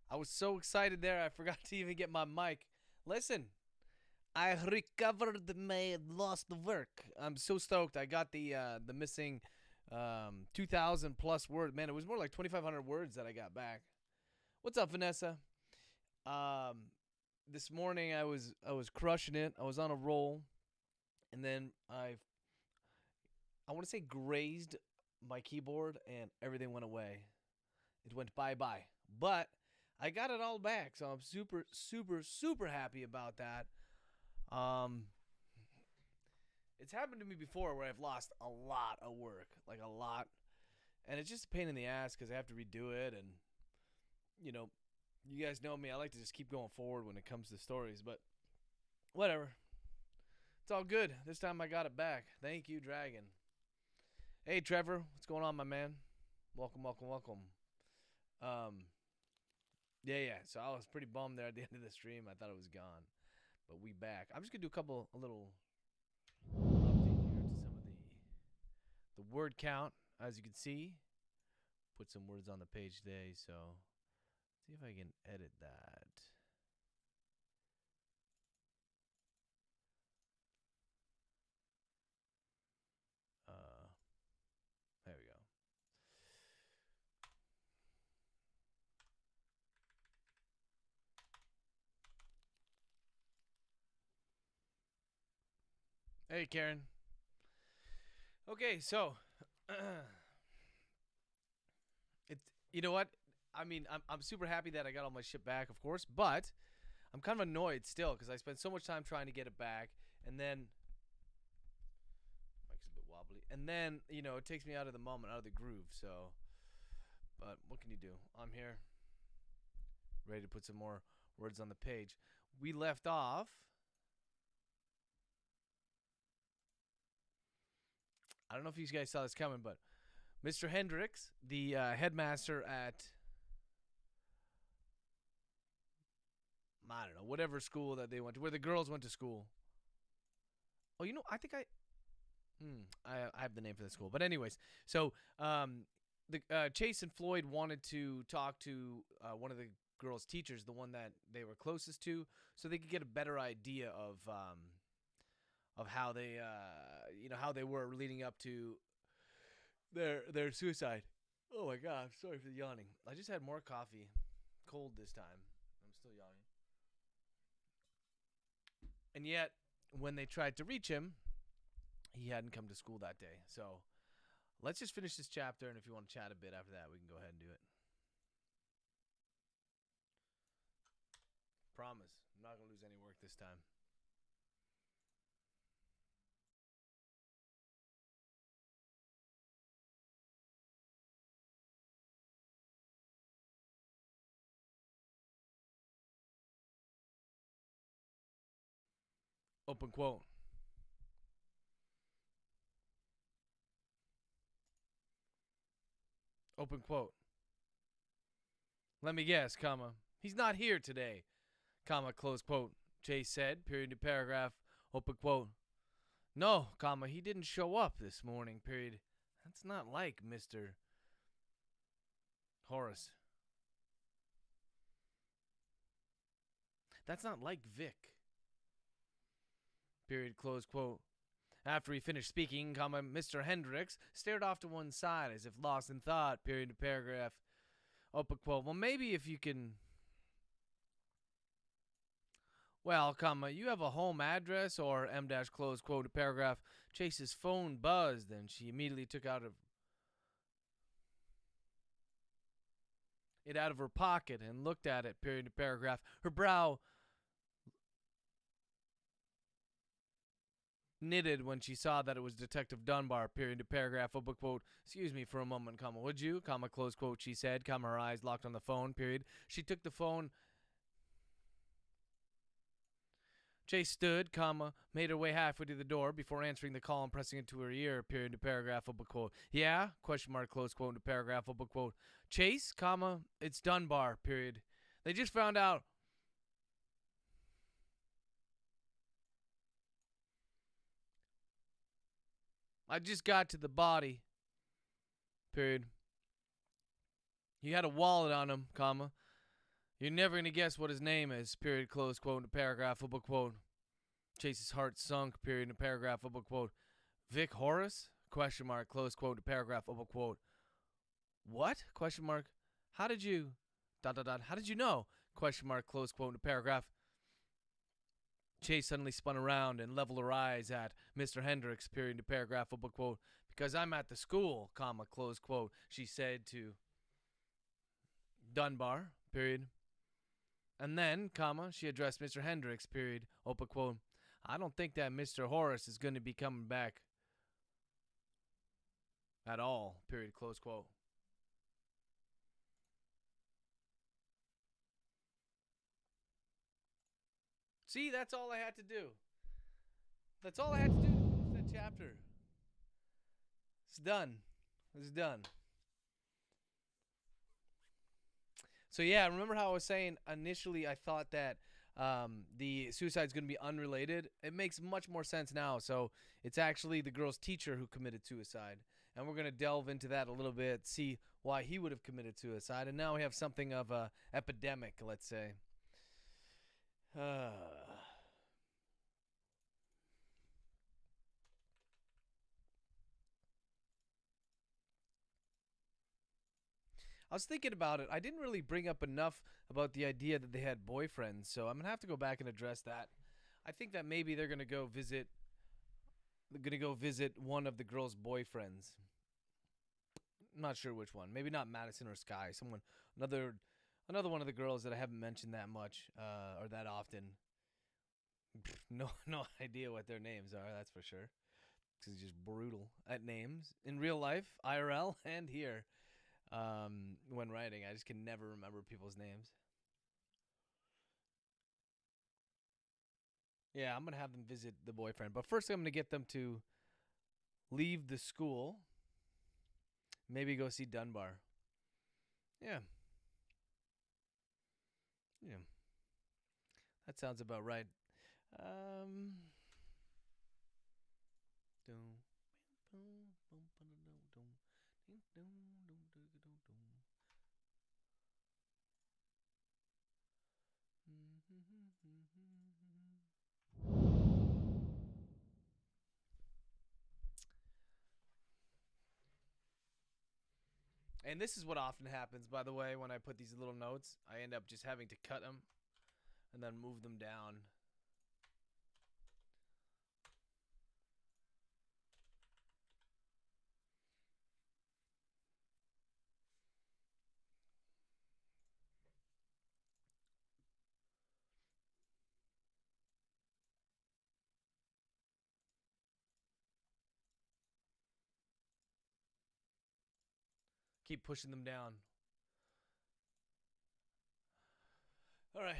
I was so excited there, I forgot to even get my mic. Listen, I recovered my lost work. I'm so stoked. I got the missing 2,000 plus word. Man, it was more like 2,500 words that I got back. What's up, Vanessa? Um, this morning I was crushing it. I was on a roll, and then I want to say grazed my keyboard, and everything went away. It went bye bye. But I got it all back, so I'm super, super, super happy about that. Um, it's happened to me before where I've lost a lot of work, like a lot, and it's just a pain in the ass because I have to redo it, and you know, you guys know me. I like to just keep going forward when it comes to stories, but whatever. It's all good. This time I got it back. Thank you, Dragon. Hey, Trevor, what's going on, my man? Welcome, welcome, welcome. Um, yeah. So I was pretty bummed there at the end of the stream. I thought it was gone, but we back. I'm just gonna do a little update here to some of the word count. As you can see, put some words on the page today. So see if I can edit that. Uh, there we go. Hey, Karen. Okay, so it's you know what? I mean, I'm super happy that I got all my shit back, of course, but I'm kind of annoyed still because I spent so much time trying to get it back, and then mic's a bit wobbly, and then it takes me out of the moment, out of the groove. So, but what can you do? I'm here, ready to put some more words on the page. We left off. I don't know if you guys saw this coming, but Mr. Hendricks, the headmaster at I don't know whatever school that they went to, where the girls went to school. Oh, I think I have the name for the school, but anyways, so the Chase and Floyd wanted to talk to one of the girls' teachers, the one that they were closest to, so they could get a better idea of how they how they were leading up to their suicide. Oh my god, sorry for the yawning. I just had more coffee, cold this time. I'm still yawning. And yet, when they tried to reach him, he hadn't come to school that day. So let's just finish this chapter, and if you want to chat a bit after that, we can go ahead and do it. Promise. I'm not going to lose any work this time. Open quote. Open quote. Let me guess, comma. He's not here today, comma, close quote. Chase said, period to paragraph, open quote. No, comma, he didn't show up this morning, period. That's not like Mr. Horace. That's not like Vic. Period, close quote. After he finished speaking, comma, Mr. Hendricks stared off to one side as if lost in thought, period to paragraph. Open quote. Well, maybe if you can. Well, comma, you have a home address or M dash close quote paragraph. Chase's phone buzzed and she immediately took it out of her pocket and looked at it, period to paragraph. Her brow knitted when she saw that it was Detective Dunbar, period to paragraph, open quote. Excuse me for a moment, comma, would you, comma, close quote, she said, comma, her eyes locked on the phone, period. She took the phone. Chase stood, comma, made her way halfway to the door before answering the call and pressing it to her ear, period to paragraph, open quote. Yeah, question mark, close quote, to paragraph, open quote. Chase, comma, it's Dunbar, period. They just found out. I just got to the body, period. He had a wallet on him, comma. You're never going to guess what his name is, period, close quote, in a paragraph, open quote. Chase's heart sunk, period, in a paragraph, open quote. Vic Horace? Question mark, close quote, in a paragraph, open quote. What? Question mark. How did you... ... How did you know? Question mark, close quote, in a paragraph. Chase suddenly spun around and leveled her eyes at Mr. Hendricks, period, in a paragraph, open quote. Because I'm at the school, comma, close quote, she said to Dunbar, period. And then, comma, she addressed Mr. Hendricks, period, open quote. I don't think that Mr. Horace is going to be coming back at all, period, close quote. See, that's all I had to do. That's all I had to do to finish that chapter. It's done. It's done. So yeah, remember how I was saying initially I thought that the suicide's going to be unrelated? It makes much more sense now. So it's actually the girl's teacher who committed suicide. And we're going to delve into that a little bit, see why he would have committed suicide. And now we have something of a epidemic, let's say. I was thinking about it. I didn't really bring up enough about the idea that they had boyfriends, so I'm going to have to go back and address that. I think that maybe they're going to go visit one of the girl's boyfriends. I'm not sure which one. Maybe not Madison or Sky. Another one of the girls that I haven't mentioned that much or that often. No idea what their names are, that's for sure. Because he's just brutal at names in real life, IRL, and here. When writing, I just can never remember people's names. Yeah, I'm gonna have them visit the boyfriend, but first I'm gonna get them to leave the school. Maybe go see Dunbar. Yeah. That sounds about right. And this is what often happens, by the way, when I put these little notes. I end up just having to cut them and then move them down. Keep pushing them down. All right.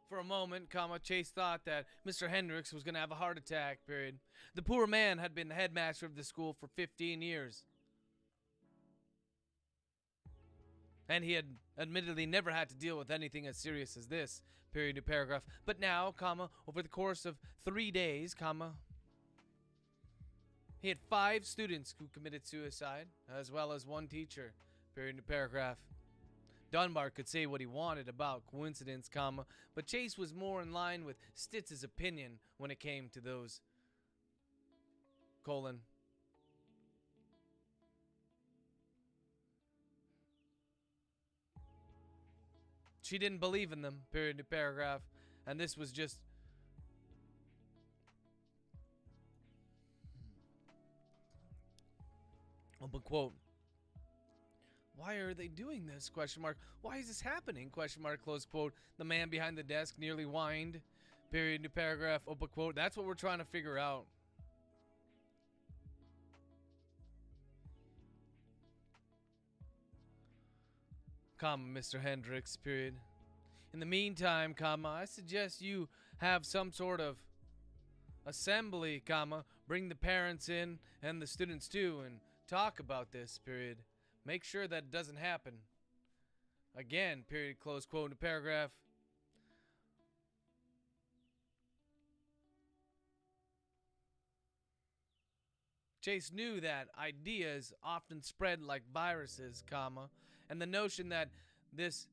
For a moment, Chase thought that Mr. Hendricks was going to have a heart attack, period. The poor man had been the headmaster of the school for 15 years. And he had admittedly never had to deal with anything as serious as this, period to paragraph. But now, over the course of 3 days, he had 5 students who committed suicide, as well as 1 teacher, period to paragraph. Dunbar could say what he wanted about coincidence, but Chase was more in line with Stitz's opinion when it came to those, She didn't believe in them, period to paragraph, and this was just Open quote. Why are they doing this? Question mark. Why is this happening? Question mark. Close quote. The man behind the desk nearly whined. Period. New paragraph. Open quote. That's what we're trying to figure out. Comma, Mr. Hendricks. Period. In the meantime, comma, I suggest you have some sort of assembly, comma, bring the parents in and the students too and talk about this, period. Make sure that doesn't happen. Again, period, close quote, in the paragraph. Chase knew that ideas often spread like viruses, comma, and the notion that this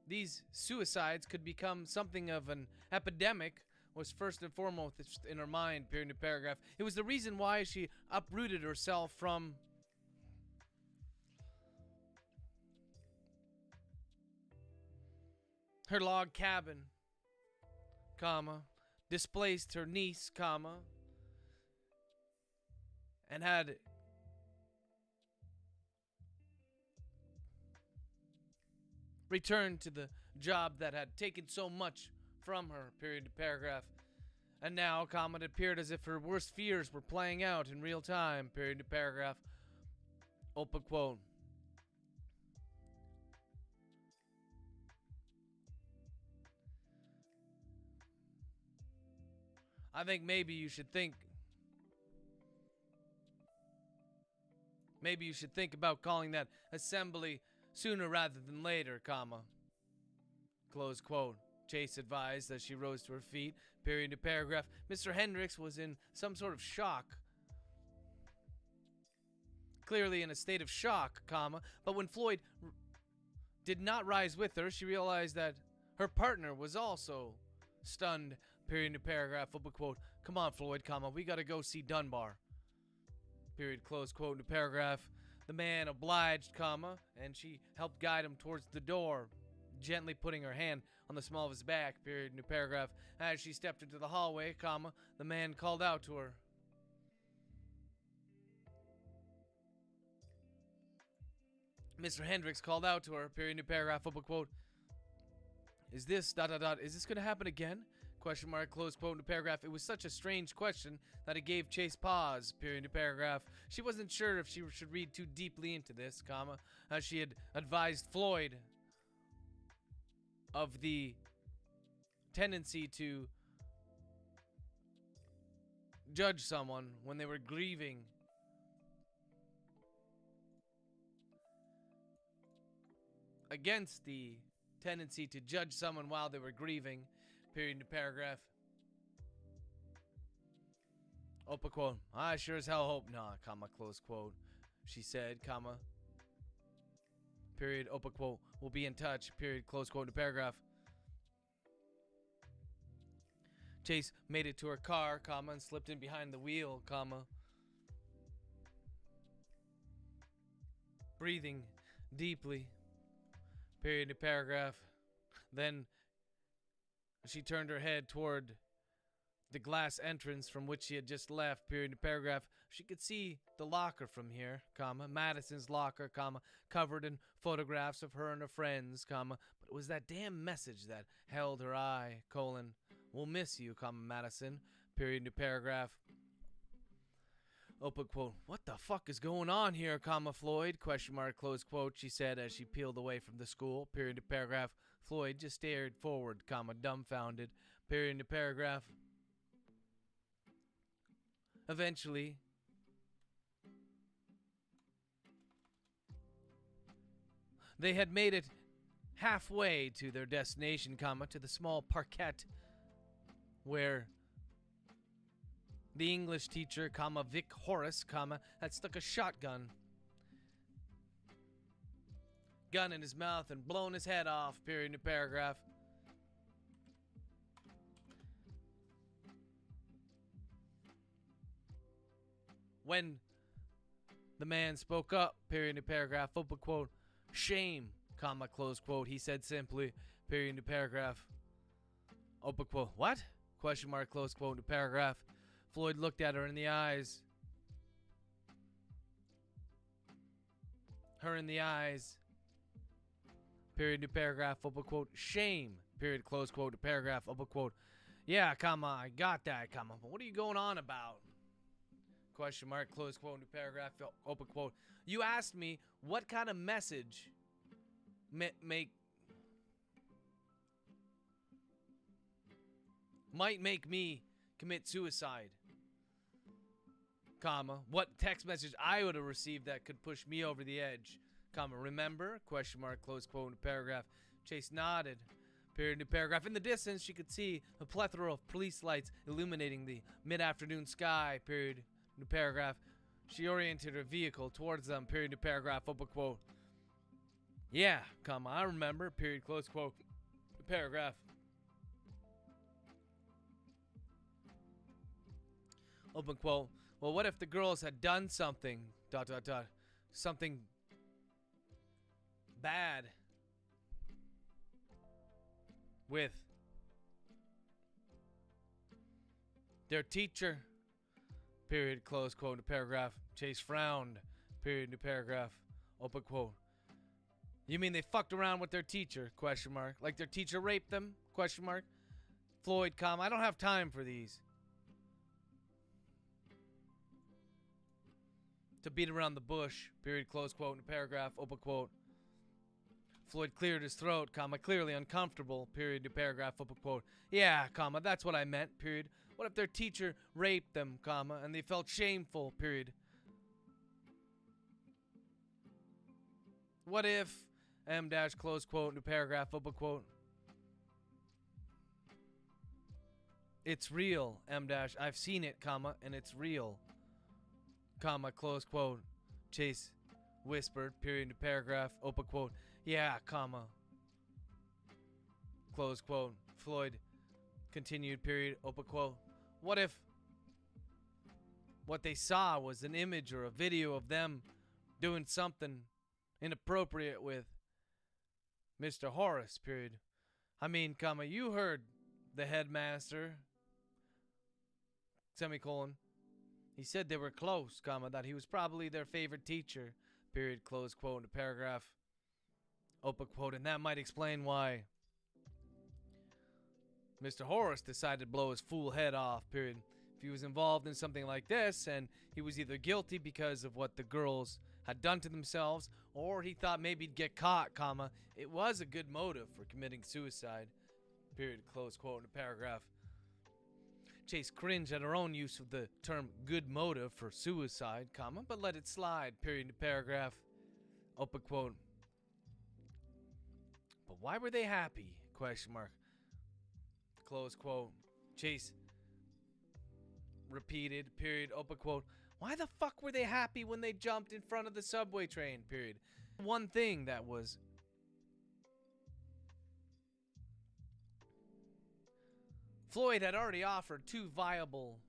these suicides could become something of an epidemic was first and foremost in her mind, period, in paragraph. It was the reason why she uprooted herself from her log cabin, comma, displaced her niece, comma, and had returned to the job that had taken so much from her, period, paragraph. And now, comma, it appeared as if her worst fears were playing out in real time, period, paragraph. Open quote. I think maybe you should think about calling that assembly sooner rather than later, comma. Close quote. Chase advised as she rose to her feet, period to paragraph. Mr. Hendricks was in some sort of shock. Clearly in a state of shock, comma. But when Floyd did not rise with her, she realized that her partner was also stunned, period to paragraph. Open quote. Come on, Floyd, comma. We gotta go see Dunbar. Period, close quote to paragraph. The man obliged, comma, and she helped guide him towards the door, gently putting her hand on the small of his back, period, new paragraph. As she stepped into the hallway, comma, the man called out to her. Mr. Hendricks called out to her, period, new paragraph, open quote. Is this, is this going to happen again? Question mark, close quote, new paragraph. It was such a strange question that it gave Chase pause, period, new paragraph. She wasn't sure if she should read too deeply into this, comma, as she had advised Floyd of the tendency to judge someone when they were grieving. Against the tendency to judge someone while they were grieving, period to paragraph. Open quote. I sure as hell hope not, comma, close quote. She said, comma, period, open quote. We'll be in touch, period, close quote to paragraph. Chase made it to her car, comma, and slipped in behind the wheel, comma. Breathing deeply, period to paragraph. Then she turned her head toward the glass entrance from which she had just left, period to paragraph. She could see the locker from here, comma, Madison's locker, comma, covered in photographs of her and her friends, comma, but it was that damn message that held her eye, colon, we'll miss you, comma, Madison, period to paragraph. Open quote. What the fuck is going on here, comma, Floyd, question mark, close quote, she said as she peeled away from the school, period to paragraph. Floyd just stared forward, comma, dumbfounded, period to paragraph. Eventually, they had made it halfway to their destination, comma, to the small parquet where the English teacher, comma, Vic Horace, comma, had stuck a shotgun gun in his mouth and blown his head off, period to paragraph. When the man spoke up, period to paragraph, open quote, shame, comma, close quote, he said simply, period to paragraph, Open quote. What? Question mark, close quote, new paragraph. Floyd looked at her in the eyes. Her in the eyes. Period, new paragraph, open quote. Shame. Period, close quote, new paragraph, open quote. Yeah, comma, I got that, comma. But what are you going on about? Question mark, close quote, new paragraph, open quote. You asked me what kind of message might make me commit suicide, comma, what text message I would have received that could push me over the edge, comma, remember, question mark, close quote, new paragraph. Chase nodded. Period, new paragraph. In the distance, she could see a plethora of police lights illuminating the mid-afternoon sky, period, new paragraph. She oriented her vehicle towards them, period, new paragraph, open quote. Yeah, comma, I remember, period, close quote, new paragraph. Open quote. Well, what if the girls had done something, ... something bad with their teacher, period, close quote, new paragraph. Chase frowned, period, new paragraph, open quote. You mean they fucked around with their teacher, question mark, like their teacher raped them, question mark. Floyd, comma, I don't have time for these. To beat around the bush, period, close quote, new paragraph, open quote. Floyd cleared his throat, comma, clearly uncomfortable, period, new paragraph, open quote. Yeah, comma, that's what I meant, period. What if their teacher raped them, comma, and they felt shameful, period. What if, M dash, close quote, new paragraph, open quote. It's real, M dash, I've seen it, comma, and it's real. Comma, close quote. Chase whispered, period, new paragraph, open quote. Yeah, comma, close quote. Floyd continued, period, open quote. What if what they saw was an image or a video of them doing something inappropriate with Mr. Horace, period. I mean, comma, you heard the headmaster, semicolon. He said they were close, comma, that he was probably their favorite teacher, period, close quote, in the paragraph, open quote, and that might explain why Mr. Horace decided to blow his fool head off, period. If he was involved in something like this, and he was either guilty because of what the girls had done to themselves, or he thought maybe he'd get caught, comma, it was a good motive for committing suicide, period, close quote, in the paragraph. Chase cringed at her own use of the term good motive for suicide, comma, but let it slide, period, paragraph, open quote. But why were they happy, question mark, close quote. Chase repeated, period, open quote. Why the fuck were they happy when they jumped in front of the subway train, period? One thing that was Floyd had already offered two viable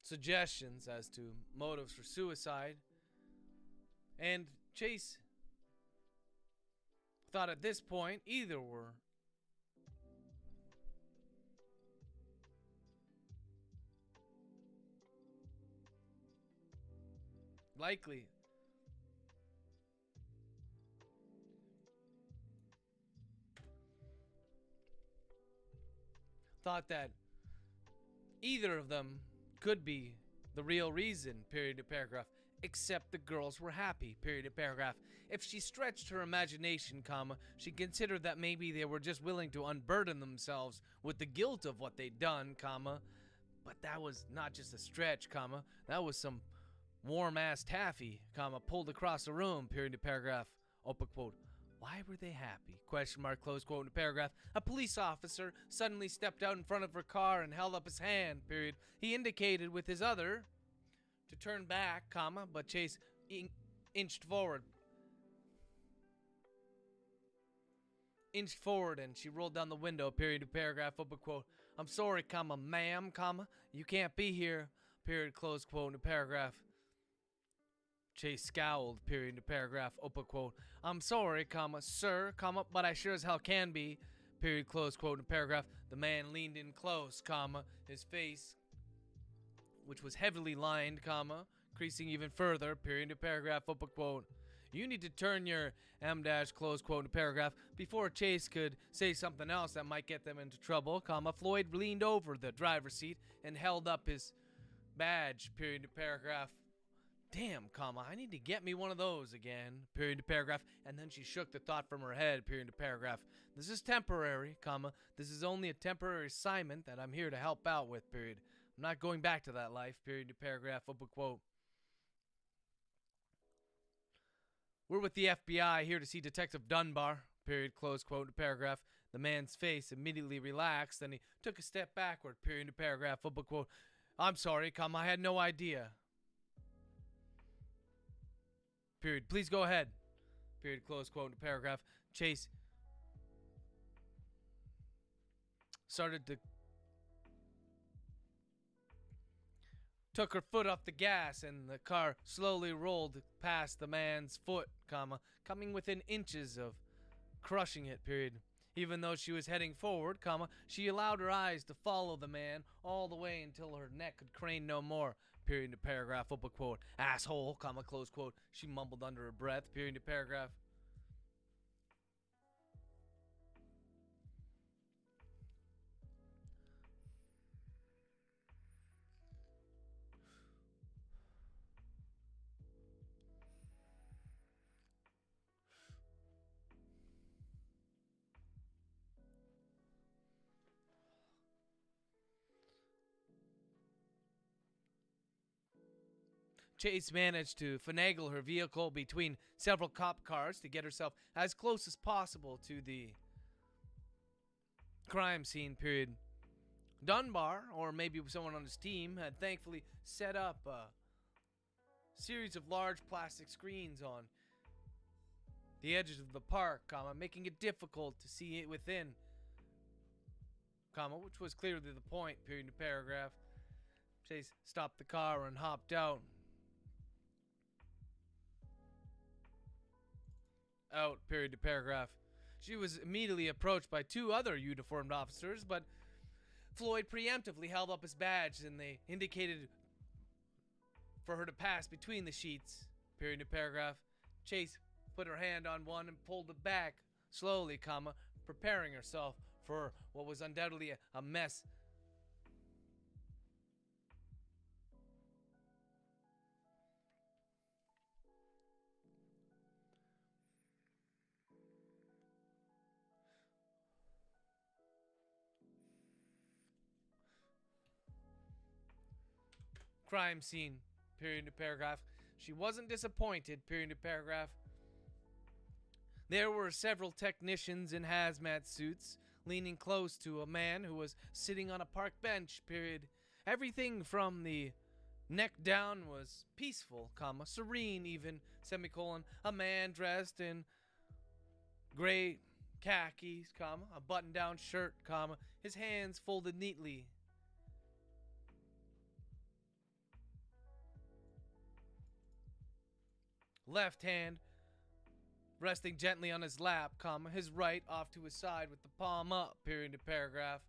suggestions as to motives for suicide, and Chase thought at this point either were likely. Thought that either of them could be the real reason, period, paragraph, except the girls were happy, period, paragraph. If she stretched her imagination, comma, she considered that maybe they were just willing to unburden themselves with the guilt of what they'd done, comma, but that was not just a stretch, comma, that was some warm-ass taffy, comma, pulled across the room, period, paragraph, open quote. Why were they happy? Question mark, close quote, in the paragraph. A police officer suddenly stepped out in front of her car and held up his hand, period. He indicated with his other to turn back, comma, but Chase inched forward. Inched forward and she rolled down the window, period, paragraph, open quote. I'm sorry, comma, ma'am, comma, you can't be here, period, close quote, in the paragraph. Chase scowled, period, paragraph, open quote. I'm sorry, comma, sir, comma, but I sure as hell can be, period, close quote in paragraph. The man leaned in close, comma, his face, which was heavily lined, comma, creasing even further, period to paragraph, open quote. You need to turn your M dash, close quote in paragraph. Before Chase could say something else that might get them into trouble, comma, Floyd leaned over the driver's seat and held up his badge, period to paragraph. Damn, comma, I need to get me one of those again, period to paragraph. And then she shook the thought from her head, period to paragraph. This is temporary, comma, this is only a temporary assignment that I'm here to help out with, period. I'm not going back to that life, period to paragraph, open quote. We're with the FBI here to see Detective Dunbar, period, close quote to paragraph. The man's face immediately relaxed, and he took a step backward, period to paragraph, open quote. I'm sorry, comma, I had no idea. Period. Please go ahead. Period. Close quote. Paragraph. Chase started to took her foot off the gas, and the car slowly rolled past the man's foot, comma, coming within inches of crushing it. Period. Even though she was heading forward, comma, she allowed her eyes to follow the man all the way until her neck could crane no more. Period to paragraph, open quote. Asshole, comma, close quote. She mumbled under her breath, period to paragraph. Chase managed to finagle her vehicle between several cop cars to get herself as close as possible to the crime scene, period. Dunbar, or maybe someone on his team, had thankfully set up a series of large plastic screens on the edges of the park, comma, making it difficult to see it within, comma, which was clearly the point, period to paragraph. Chase stopped the car and hopped out. Period to paragraph. She was immediately approached by two other uniformed officers, but Floyd preemptively held up his badge and they indicated for her to pass between the sheets, period to paragraph. Chase put her hand on one and pulled it back slowly, comma, preparing herself for what was undoubtedly a mess. Crime scene, period to paragraph. She wasn't disappointed, period to paragraph. There were several technicians in hazmat suits leaning close to a man who was sitting on a park bench, period. Everything from the neck down was peaceful, comma, serene even, semicolon. A man dressed in gray khakis, comma, a button-down shirt, comma, his hands folded neatly. Left hand resting gently on his lap, comma, his right off to his side with the palm up, period to paragraph.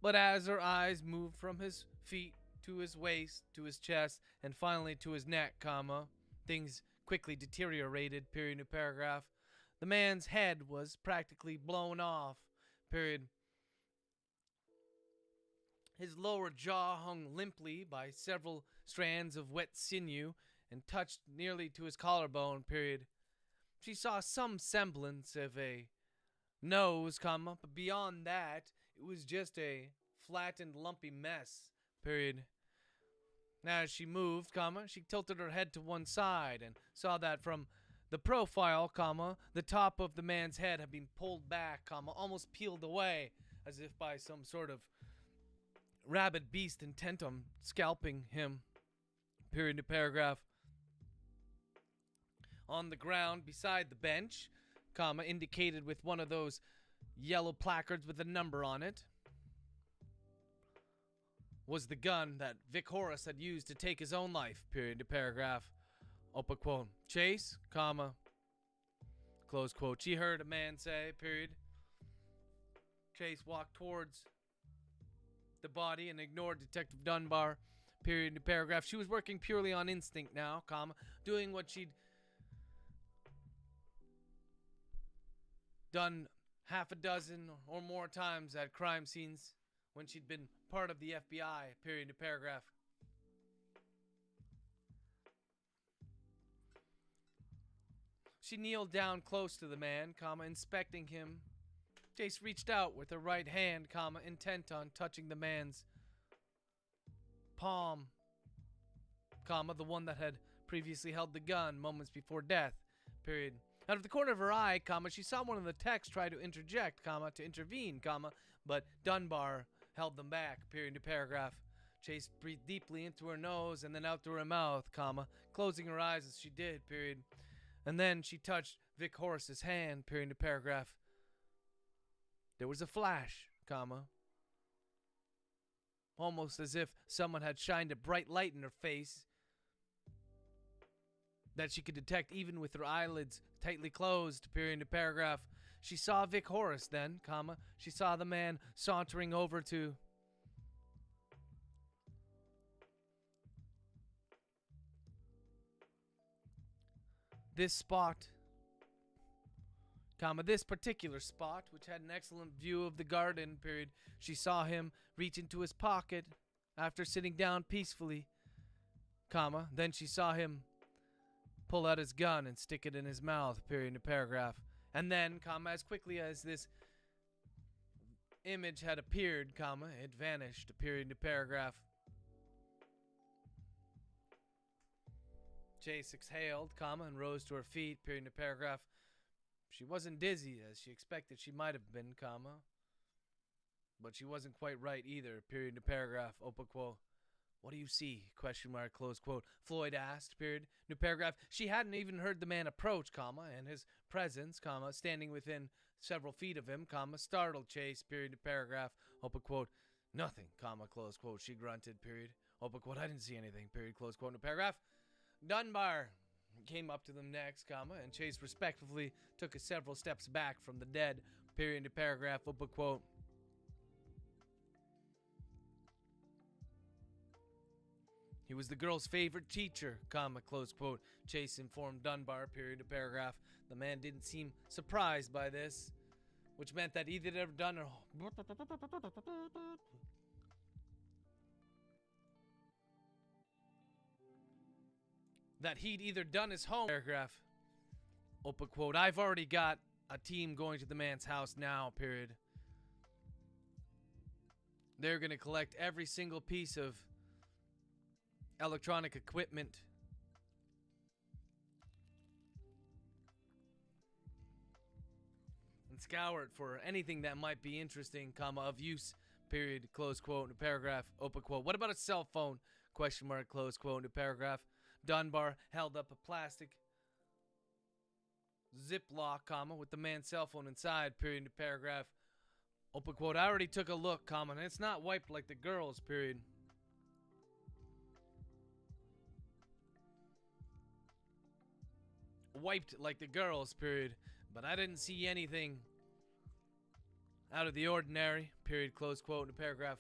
But as her eyes moved from his feet to his waist, to his chest, and finally to his neck, comma, things quickly deteriorated, period to paragraph. The man's head was practically blown off, period. His lower jaw hung limply by several strands of wet sinew and touched nearly to his collarbone, period. She saw some semblance of a nose, comma, but beyond that, it was just a flattened, lumpy mess, period. As she moved, comma, she tilted her head to one side and saw that from the profile, comma, the top of the man's head had been pulled back, comma, almost peeled away, as if by some sort of rabid beast intent on scalping him, period to paragraph. On the ground beside the bench, comma, indicated with one of those yellow placards with a number on it, was the gun that Vic Horace had used to take his own life, period to paragraph. Open quote. Chase, comma, close quote. She heard a man say, period. Chase walked towards the body and ignored Detective Dunbar. Period to paragraph. She was working purely on instinct now, comma, doing what she'd done half a dozen or more times at crime scenes when she'd been part of the FBI. Period to paragraph. She kneeled down close to the man, comma, inspecting him. Chase reached out with her right hand, comma, intent on touching the man's palm, comma, the one that had previously held the gun moments before death. Period. Out of the corner of her eye, comma, she saw one of the techs try to interject, comma, to intervene, comma, but Dunbar held them back. Period to paragraph. Chase breathed deeply into her nose and then out through her mouth, comma, closing her eyes as she did. Period. And then she touched Vic Horace's hand. Period to paragraph. There was a flash, comma, almost as if someone had shined a bright light in her face that she could detect even with her eyelids tightly closed. Period to paragraph. She saw Vic Horace then, comma, she saw the man sauntering over to this spot, comma, this particular spot, which had an excellent view of the garden. Period. She saw him reach into his pocket after sitting down peacefully, comma, then she saw him pull out his gun and stick it in his mouth. Period to paragraph. And then, comma, as quickly as this image had appeared, comma, it vanished. Period to paragraph. Chase exhaled, comma, and rose to her feet. Period to paragraph. She wasn't dizzy as she expected she might have been, comma, but she wasn't quite right either. Period to paragraph. Open quote. What do you see? Question mark. Close quote. Floyd asked. Period. New paragraph. She hadn't even heard the man approach, comma, and his presence, comma, standing within several feet of him, comma, startled Chase. Period to paragraph. Open quote. Nothing, comma, close quote. She grunted. Period. Open quote. I didn't see anything. Period. Close quote. New paragraph. Dunbar came up to them next, comma, and Chase respectfully took several steps back from the dead. Period to paragraph. Open quote. He was the girl's favorite teacher, comma, close quote. Chase informed Dunbar. Period to paragraph. The man didn't seem surprised by this, which meant that either they'd ever done or that he'd either done his home. Paragraph. Open quote. I've already got a team going to the man's house now. Period. They're going to collect every single piece of electronic equipment and scour it for anything that might be interesting, comma, of use. Period. Close quote. Paragraph. Open quote. What about a cell phone? Question mark. Close quote. Paragraph. Dunbar held up a plastic Ziploc, comma, with the man's cell phone inside. Period. Paragraph. Open quote. I already took a look, comma, and it's not wiped like the girls. Period. Wiped like the girls. Period. But I didn't see anything out of the ordinary. Period. Close quote. Paragraph.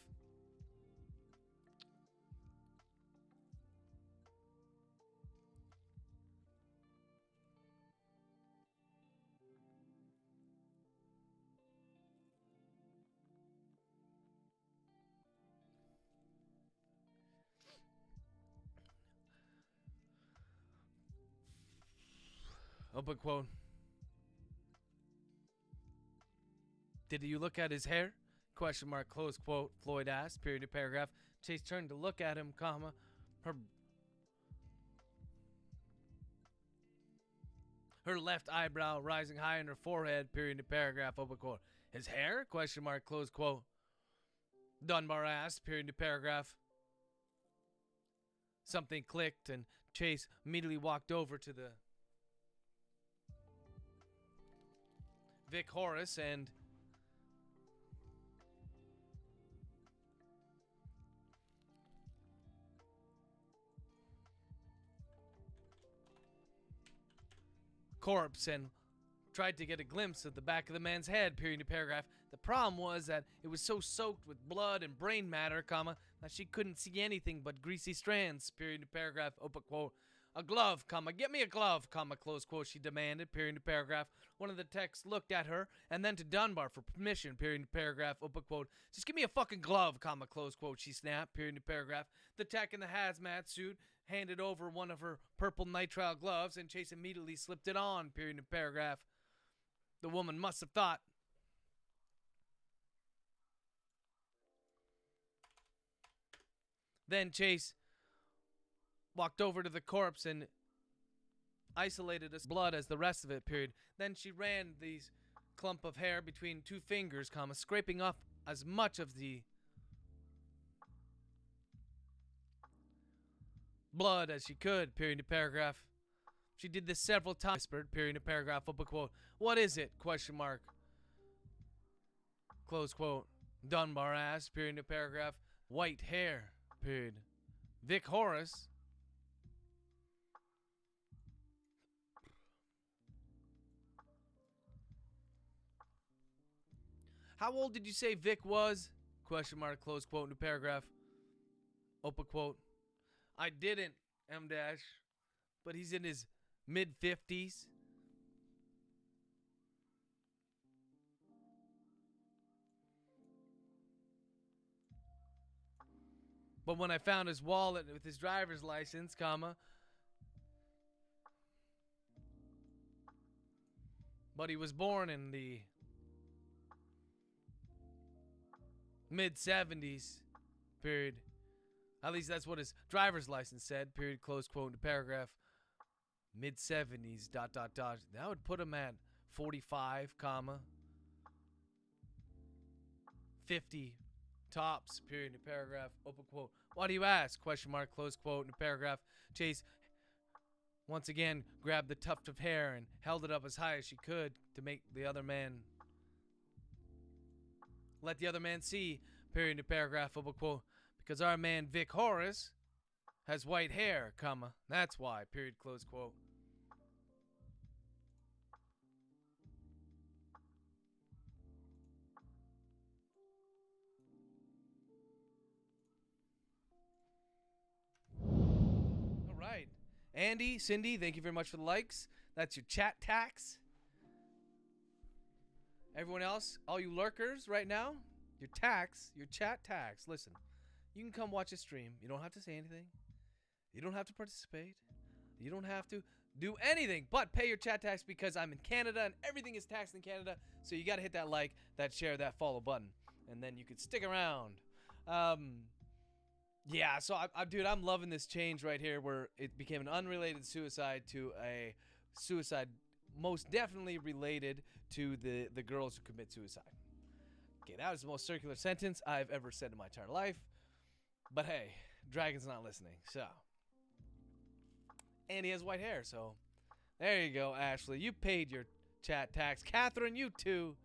Open quote. Did you look at his hair? Question mark. Close quote. Floyd asked. Period. Paragraph. Chase turned to look at him, comma. Her left eyebrow rising high in her forehead. Period. Paragraph. Open quote. His hair? Question mark. Close quote. Dunbar asked. Period. Paragraph. Something clicked and Chase immediately walked over to the Vic Horace and corpse and tried to get a glimpse of the back of the man's head, period to paragraph. The problem was that it was so soaked with blood and brain matter, comma, that she couldn't see anything but greasy strands, period to paragraph, open quote. A glove, comma, get me a glove, comma, close quote, she demanded, period to paragraph. One of the techs looked at her and then to Dunbar for permission, period to paragraph, open quote. Just give me a fucking glove, comma, close quote, she snapped, period to paragraph. The tech in the hazmat suit handed over one of her purple nitrile gloves and Chase immediately slipped it on, period to paragraph. The woman must have thought. Then Chase walked over to the corpse and isolated as blood as the rest of it, period. Then she ran these clump of hair between two fingers, comma, scraping off as much of the blood as she could, period to paragraph. She did this several times, whispered, period to paragraph, open quote. What is it? Question mark. Close quote. Dunbar asked, period to paragraph. White hair, period. Vic Horace. How old did you say Vic was? Question mark, close quote, into paragraph. Open quote. I didn't, M dash. But he's in his mid-50s. But when I found his wallet with his driver's license, comma, but he was born in the mid-70s, period. At least that's what his driver's license said, period, close quote, into paragraph. Mid-70s, dot, dot, dot. That would put him at 45, comma, 50 tops, period, into paragraph, open quote. Why do you ask? Question mark, close quote, into paragraph. Chase once again grabbed the tuft of hair and held it up as high as she could to make the other man, let the other man see, period, into paragraph, open quote. Because our man Vic Horace has white hair, comma, that's why, period, close quote. All right. Andy, Cindy, thank you very much for the likes. That's your chat tax. Everyone else, all you lurkers right now, your chat tax. Listen, you can come watch a stream. You don't have to say anything. You don't have to participate. You don't have to do anything but pay your chat tax because I'm in Canada and everything is taxed in Canada. So you got to hit that like, that share, that follow button. And then you can stick around. Yeah, so dude, I'm loving this change right here where it became an unrelated suicide to a suicide most definitely related to the girls who commit suicide. Okay, that was the most circular sentence I've ever said in my entire life. But hey, Dragon's not listening, so. And he has white hair, so. There you go, Ashley. You paid your chat tax. Catherine, you too.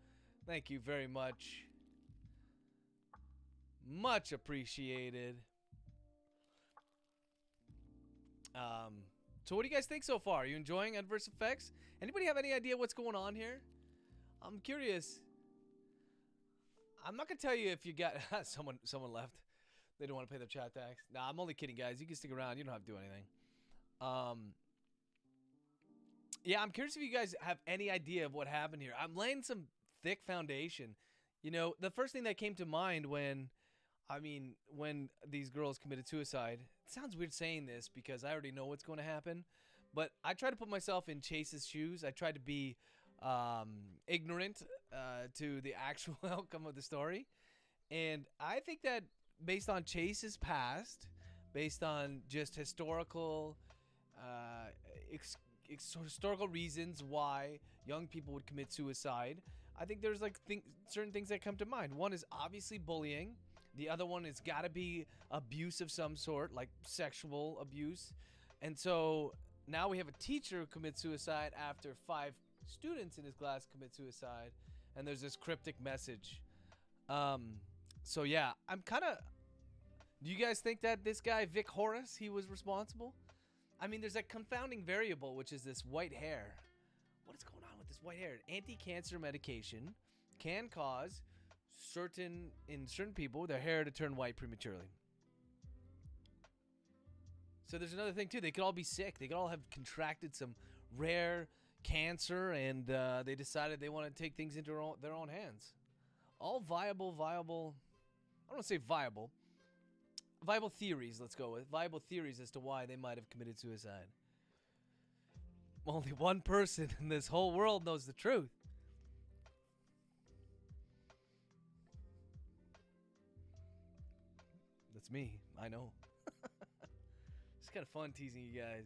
Thank you very much. Much appreciated. So what do you guys think so far? Are you enjoying Adverse Effects? Anybody have any idea what's going on here? I'm curious. I'm not gonna tell you if you got someone left. They don't want to pay their chat tax. Nah, I'm only kidding, guys. You can stick around. You don't have to do anything. Yeah, I'm curious if you guys have any idea of what happened here. I'm laying some thick foundation. You know, the first thing that came to mind when these girls committed suicide, it sounds weird saying this because I already know what's going to happen, but I try to put myself in Chase's shoes. I try to be ignorant to the actual outcome of the story. And I think that based on Chase's past, based on just historical historical reasons why young people would commit suicide, I think there's like certain things that come to mind. One is obviously bullying. The other one has got to be abuse of some sort, like sexual abuse. And so now we have a teacher who commits suicide after 5 students in his class commit suicide. And there's this cryptic message. So yeah, I'm kind of... Do you guys think that this guy, Vic Horace, he was responsible? I mean, there's a confounding variable, which is this white hair. what is going on with this white hair? Anti-cancer medication can cause certain people their hair to turn white prematurely. So there's another thing too. They could all be sick. They could all have contracted some rare cancer, and they decided they want to take things into their own hands. All viable. I don't want to say viable theories. Let's go with viable theories as to why they might have committed suicide. Only one person in this whole world knows the truth. That's me. I know. It's kind of fun teasing you guys.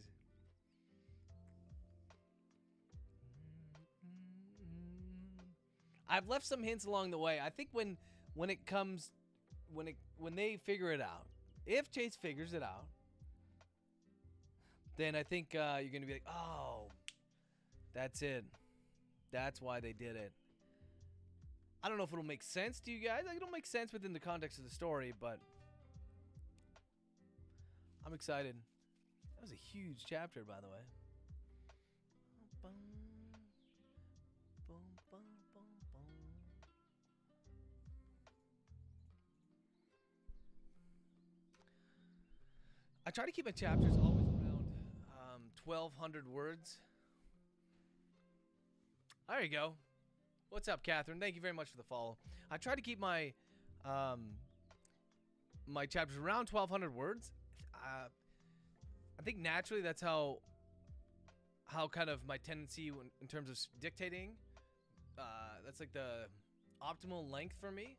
I've left some hints along the way. I think when they figure it out, if Chase figures it out, then I think you're gonna be like, oh, that's it. That's why they did it. I don't know if it'll make sense to you guys. Like, it'll make sense within the context of the story, but I'm excited. That was a huge chapter, by the way. I try to keep my chapters always around 1,200 words. There you go. What's up, Catherine? Thank you very much for the follow. I try to keep my my chapters around 1,200 words. I think naturally that's how kind of my tendency in terms of dictating. That's like the optimal length for me.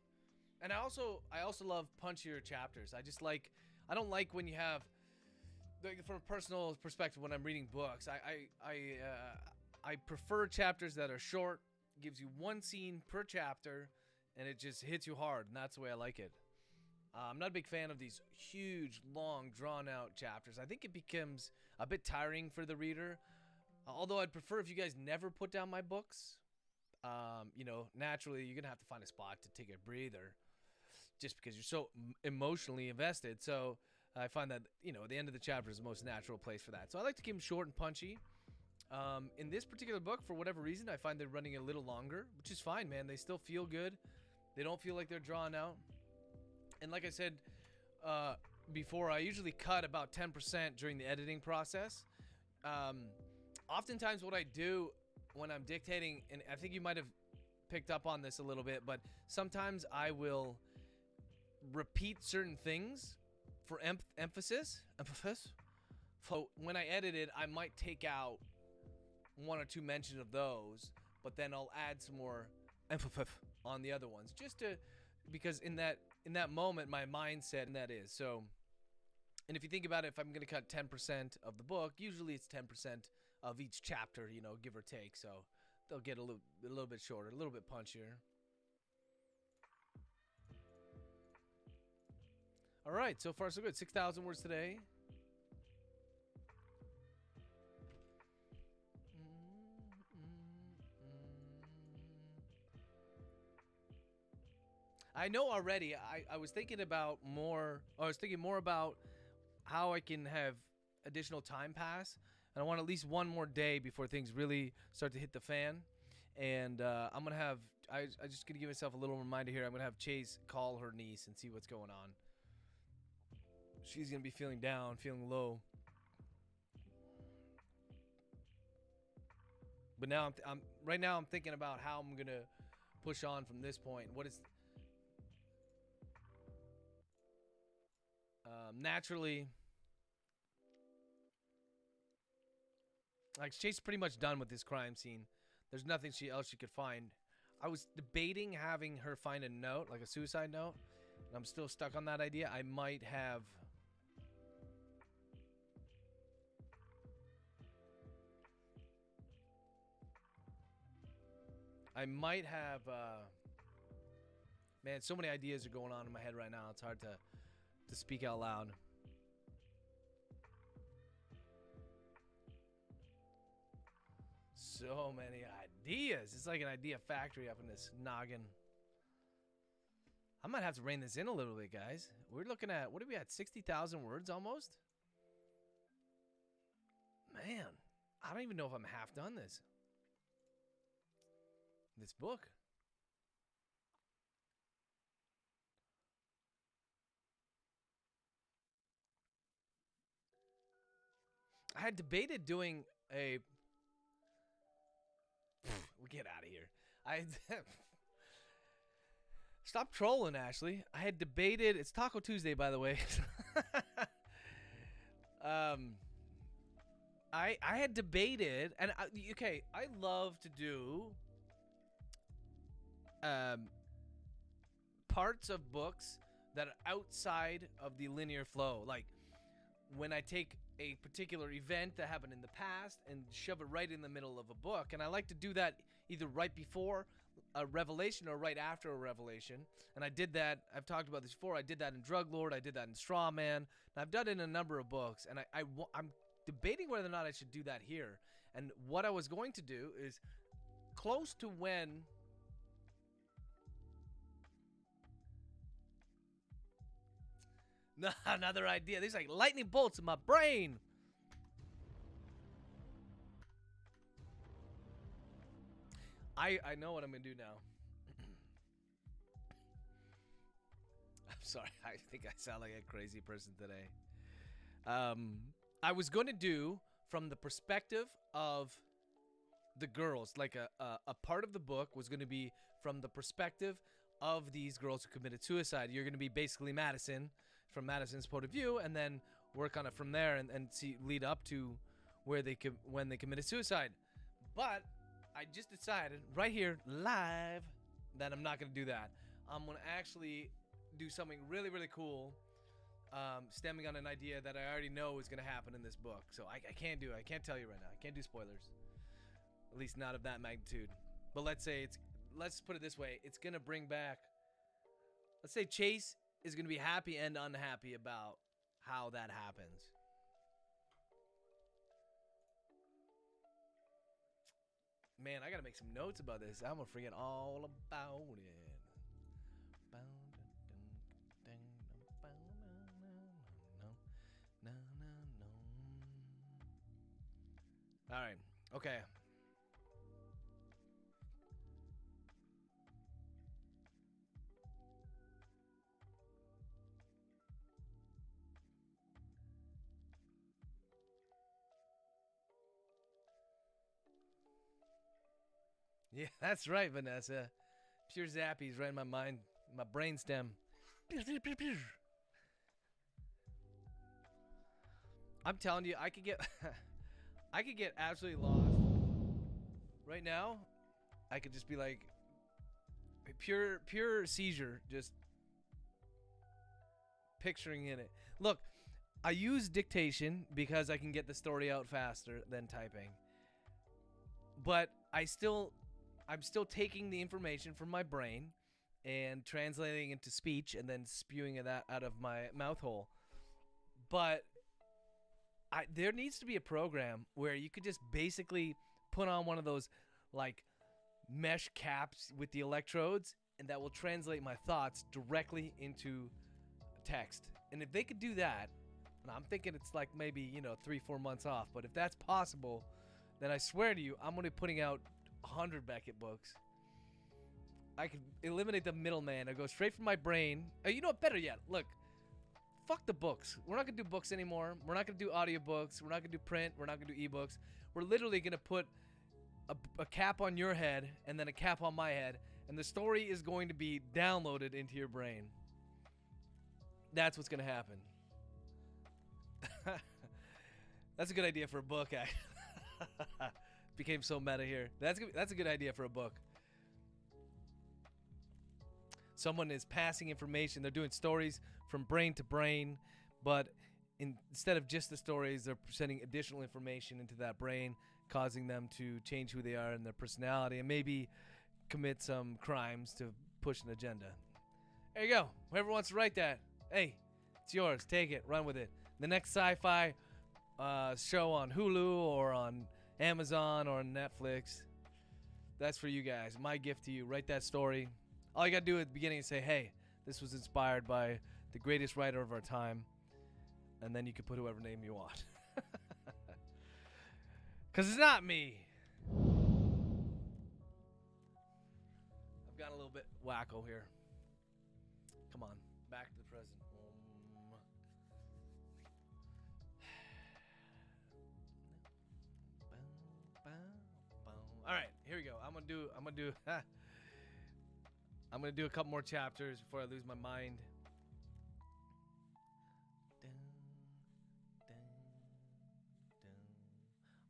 And I also love punchier chapters. I don't like when you have, like, from a personal perspective, when I'm reading books, I prefer chapters that are short, gives you one scene per chapter, and it just hits you hard, and that's the way I like it. I'm not a big fan of these huge, long, drawn-out chapters. I think it becomes a bit tiring for the reader. Although I'd prefer if you guys never put down my books. Naturally, you're going to have to find a spot to take a breather just because you're so emotionally invested. So I find that, the end of the chapter is the most natural place for that. So I like to keep them short and punchy. In this particular book, for whatever reason, I find they're running a little longer, which is fine, man. They still feel good. They don't feel like they're drawn out. And like I said before, I usually cut about 10% during the editing process. Oftentimes what I do when I'm dictating, and I think you might have picked up on this a little bit, but sometimes I will repeat certain things for emphasis. So when I edit it, I might take out one or two mentions of those, but then I'll add some more emphasis on the other ones, because in that moment, my mindset, and that is so. And if you think about it, if I'm going to cut 10% of the book, usually it's 10% of each chapter, give or take. So they'll get a little bit shorter, a little bit punchier. All right, so far so good. 6,000 words today. I know already. I was thinking about more. I was thinking more about how I can have additional time pass, and I want at least one more day before things really start to hit the fan. And I'm gonna have. I just gonna give myself a little reminder here. I'm gonna have Chase call her niece and see what's going on. She's gonna be feeling down, feeling low. But now right now I'm thinking about how I'm gonna push on from this point. What is naturally, like, Chase is pretty much done with this crime scene. There's nothing else she could find. I was debating having her find a note, like a suicide note, and I'm still stuck on that idea. I might have man, so many ideas are going on in my head right now. It's hard to speak out loud. So many ideas. It's like an idea factory up in this noggin. I might have to rein this in a little bit, guys. We're looking at, what are we at, 60,000 words almost? Man, I don't even know if I'm half done this. This book. I had debated doing a. We get out of here. I stop trolling, Ashley. I had debated. It's Taco Tuesday, by the way. um, I had debated, and okay, I love to do parts of books that are outside of the linear flow, like when I take a particular event that happened in the past and shove it right in the middle of a book. And I like to do that either right before a revelation or right after a revelation. And I did that. I've talked about this before. I did that in Drug Lord. I did that in Straw Man. And I've done it in a number of books. And I'm debating whether or not I should do that here. And what I was going to do is close to when... No, another idea. There's like lightning bolts in my brain. I know what I'm going to do now. I'm sorry. I think I sound like a crazy person today. I was going to do from the perspective of the girls. Like a part of the book was going to be from the perspective of these girls who committed suicide. You're going to be basically Madison, from Madison's point of view, and then work on it from there and see lead up to where when they committed suicide. But I just decided right here live that I'm not going to do that. I'm going to actually do something really, really cool, stemming on an idea that I already know is going to happen in this book. So I can't do it. I can't tell you right now. I can't do spoilers, at least not of that magnitude. But let's put it this way. It's going to bring back, let's say Chase is going to be happy and unhappy about how that happens. Man, I got to make some notes about this. I'm going to forget all about it. All right. Okay. Yeah, that's right, Vanessa. Pure Zappy's right in my mind, my brain stem. I'm telling you, I could get absolutely lost. Right now, I could just be like pure seizure, just picturing in it. Look, I use dictation because I can get the story out faster than typing. But I'm still taking the information from my brain and translating into speech and then spewing it out of my mouth hole. But there needs to be a program where you could just basically put on one of those like mesh caps with the electrodes, and that will translate my thoughts directly into text. And if they could do that, and I'm thinking it's like maybe 3-4 months off, but if that's possible, then I swear to you, I'm going to be putting out 100 Beckett books. I could eliminate the middleman. I go straight from my brain. You know what? Better yet, look. Fuck the books. We're not going to do books anymore. We're not going to do audiobooks. We're not going to do print. We're not going to do ebooks. We're literally going to put a cap on your head and then a cap on my head, and the story is going to be downloaded into your brain. That's what's going to happen. That's a good idea for a book, actually. Became so meta here. That's a good idea for a book. Someone is passing information. They're doing stories from brain to brain, but instead of just the stories, they're sending additional information into that brain, causing them to change who they are and their personality, and maybe commit some crimes to push an agenda. There you go. Whoever wants to write that, hey, it's yours. Take it. Run with it. The next sci-fi show on Hulu or on Amazon or on Netflix, that's for you guys. My gift to you. Write that story. All you got to do at the beginning is say, hey, this was inspired by the greatest writer of our time. And then you can put whoever name you want. Because it's not me. wacko here. Come on, back to the present. All right, here we go. I'm gonna do a couple more chapters before I lose my mind.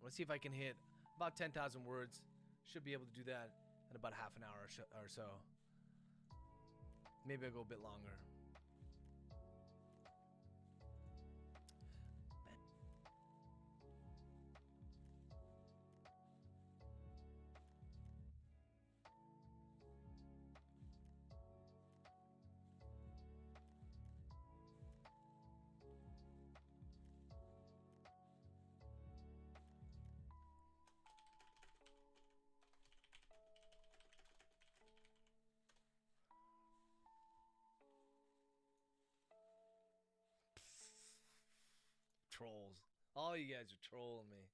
Let's see if I can hit about 10,000 words. Should be able to do that in about half an hour or so. Maybe I'll go a bit longer. Trolls. All you guys are trolling me.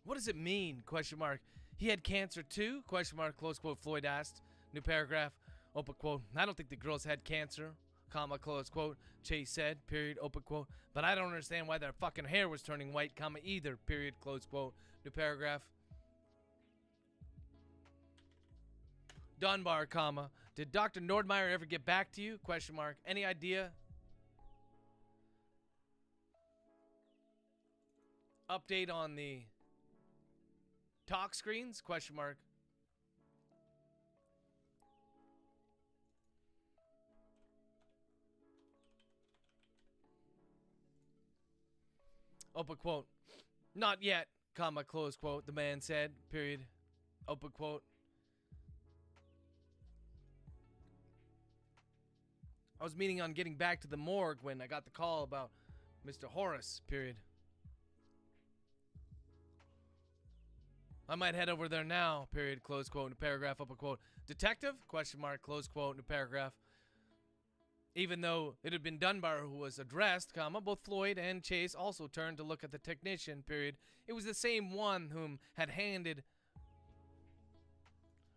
What does it mean? Question mark. He had cancer too? Question mark. Close quote. Floyd asked. New paragraph. Open quote. I don't think the girls had cancer. Comma. Close quote. Chase said. Period. Open quote. But I don't understand why their fucking hair was turning white. Comma. Either. Period. Close quote. New paragraph. Dunbar. Comma. Did Dr. Nordmeyer ever get back to you? Question mark. Any idea? Update on the talk screens? Question mark. Open quote. Not yet, comma, close quote, the man said, period. Open quote. I was meaning on getting back to the morgue when I got the call about Mr. Horace, period. I might head over there now, period, close quote, new paragraph, open quote. Detective, question mark, close quote, new paragraph. Even though it had been Dunbar who was addressed, comma, both Floyd and Chase also turned to look at the technician, period. It was the same one whom had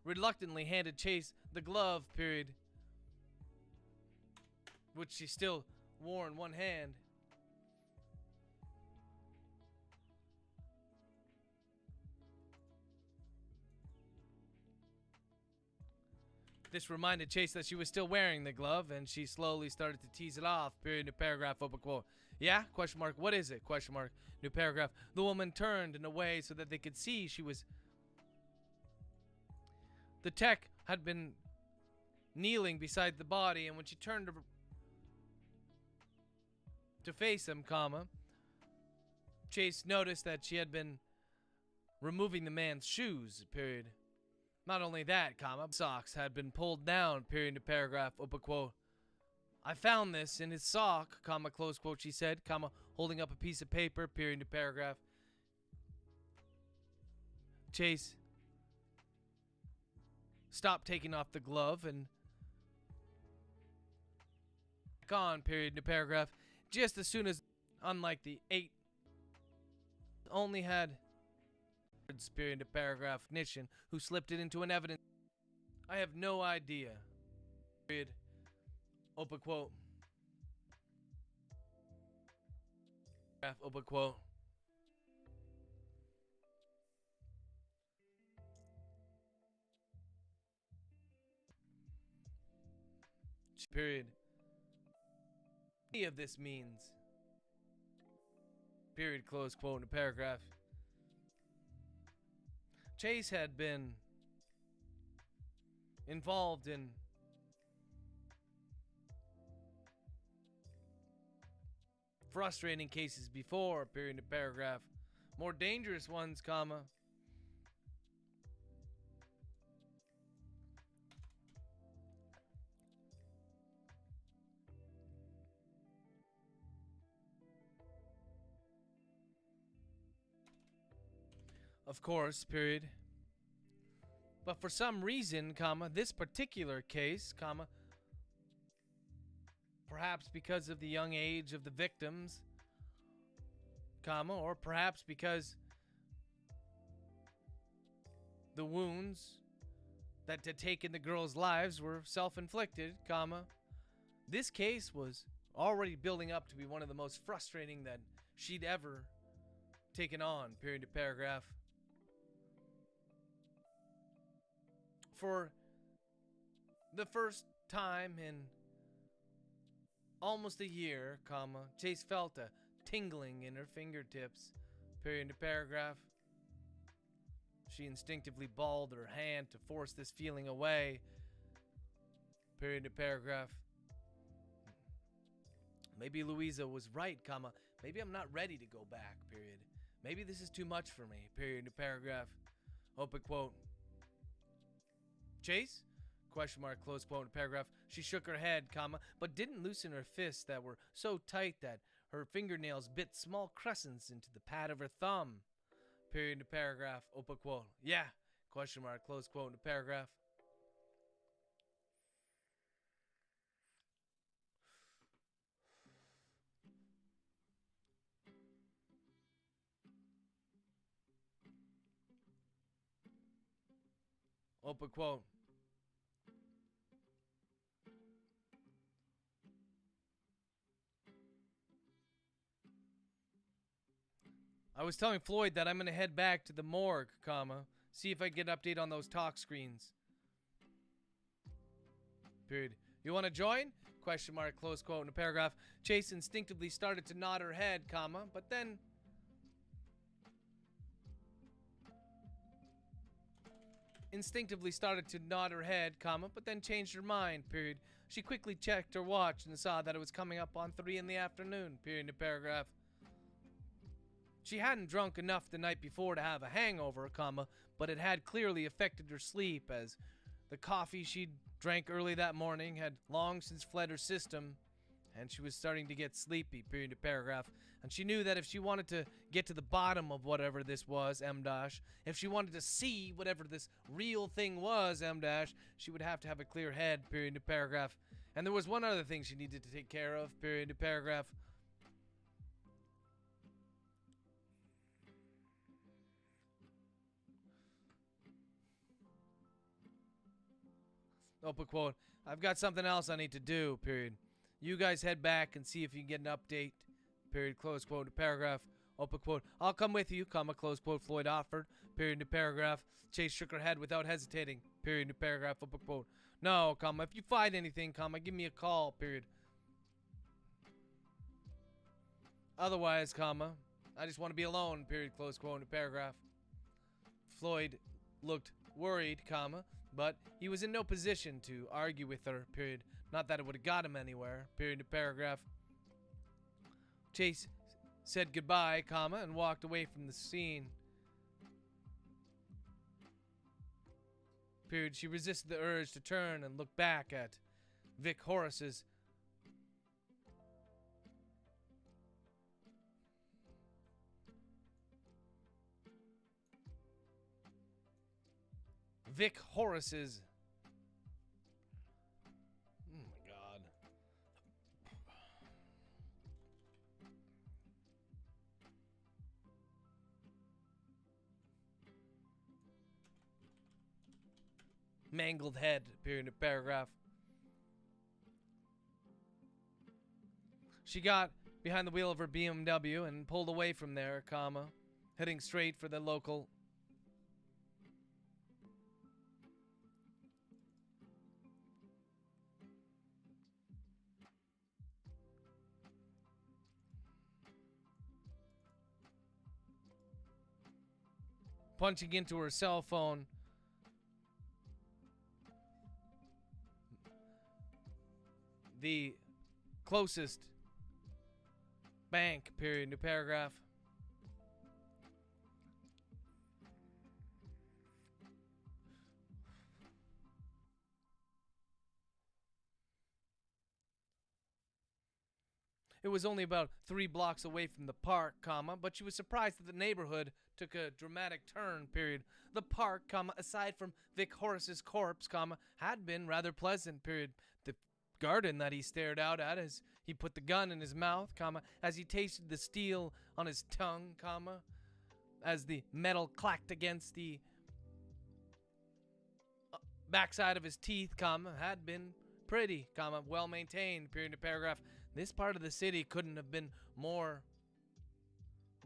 reluctantly handed Chase the glove, period, which she still wore in one hand. This reminded Chase that she was still wearing the glove, and she slowly started to tease it off. Period. New paragraph. Open quote. Yeah? Question mark. What is it? Question mark. New paragraph. The woman turned in a way so that they could see she was... The tech had been kneeling beside the body, and when she turned to face him, comma, Chase noticed that she had been removing the man's shoes. Period. Not only that, comma, socks had been pulled down, period, to paragraph, open quote. I found this in his sock, comma, close quote, she said, comma, holding up a piece of paper, period, to paragraph. Chase stopped taking off the glove and back on, period, to paragraph, just as soon as, unlike the 8, only had... period to paragraph technician who slipped it into an evidence. I have no idea. Period. Open quote. Open quote. Period. Any of this means. Period. Close quote in a paragraph. Chase had been involved in frustrating cases before, period, to paragraph. More dangerous ones, comma. of course, period. But for some reason, comma, this particular case, comma, perhaps because of the young age of the victims, comma, or perhaps because the wounds that had taken the girls' lives were self-inflicted, comma, this case was already building up to be one of the most frustrating that she'd ever taken on, period to paragraph. For the first time in almost a year, comma, Chase felt a tingling in her fingertips, period to paragraph. She instinctively balled her hand to force this feeling away, period to paragraph. Maybe Louisa was right, comma, maybe I'm not ready to go back, period. Maybe this is too much for me, period to paragraph. Open quote. Chase? Question mark, close quote, paragraph. She shook her head, comma, but didn't loosen her fists that were so tight that her fingernails bit small crescents into the pad of her thumb. Period to paragraph, open quote. Yeah, question mark, close quote, paragraph. Open quote. I was telling Floyd that I'm going to head back to the morgue, comma, see if I get an update on those talk screens. Period. You want to join? Question mark, close quote in a paragraph. Chase instinctively started to nod her head, comma, but then changed her mind, period. She quickly checked her watch and saw that it was coming up on 3 in the afternoon, period to paragraph. She hadn't drunk enough the night before to have a hangover, comma, but it had clearly affected her sleep as the coffee she drank early that morning had long since fled her system, and she was starting to get sleepy, period to paragraph. And she knew that if she wanted to get to the bottom of whatever this was, if she wanted to see whatever this real thing was, she would have to have a clear head, period to paragraph. And there was one other thing she needed to take care of, period to paragraph. Open quote. I've got something else I need to do, period. You guys head back and see if you can get an update, period, close quote, paragraph, open quote. I'll come with you, comma, close quote, Floyd offered, period, to paragraph. Chase shook her head without hesitating, period, to paragraph, open quote. No, comma, if you find anything, comma, give me a call, period. Otherwise, comma, I just want to be alone, period, close quote, in a paragraph. Floyd looked worried, comma, but he was in no position to argue with her, period. Not that it would have got him anywhere, period to paragraph. Chase said goodbye, comma, and walked away from the scene. Period. She resisted the urge to turn and look back at Vic Horace's oh my God. Mangled head, period of paragraph. She got behind the wheel of her BMW and pulled away from there, comma, heading straight for the local punching into her cell phone. The closest bank, period, new paragraph. It was only about 3 blocks away from the park, comma, but she was surprised that the neighborhood took a dramatic turn, period. The park, comma, aside from Vic Horace's corpse, comma, had been rather pleasant, period. The garden that he stared out at as he put the gun in his mouth, comma, as he tasted the steel on his tongue, comma, as the metal clacked against the backside of his teeth, comma, had been pretty, comma, well maintained, period, paragraph. This part of the city couldn't have been more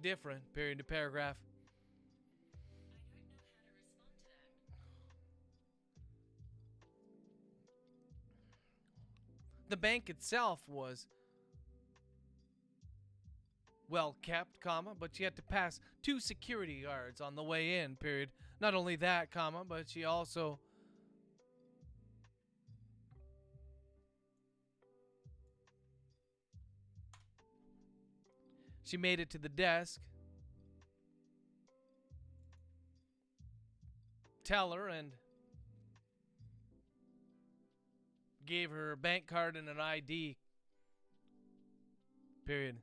different, period, paragraph. The bank itself was well kept, comma, but she had to pass 2 security guards on the way in, period. Not only that, comma, but she also made it to the desk, teller, and gave her a bank card and an ID, period.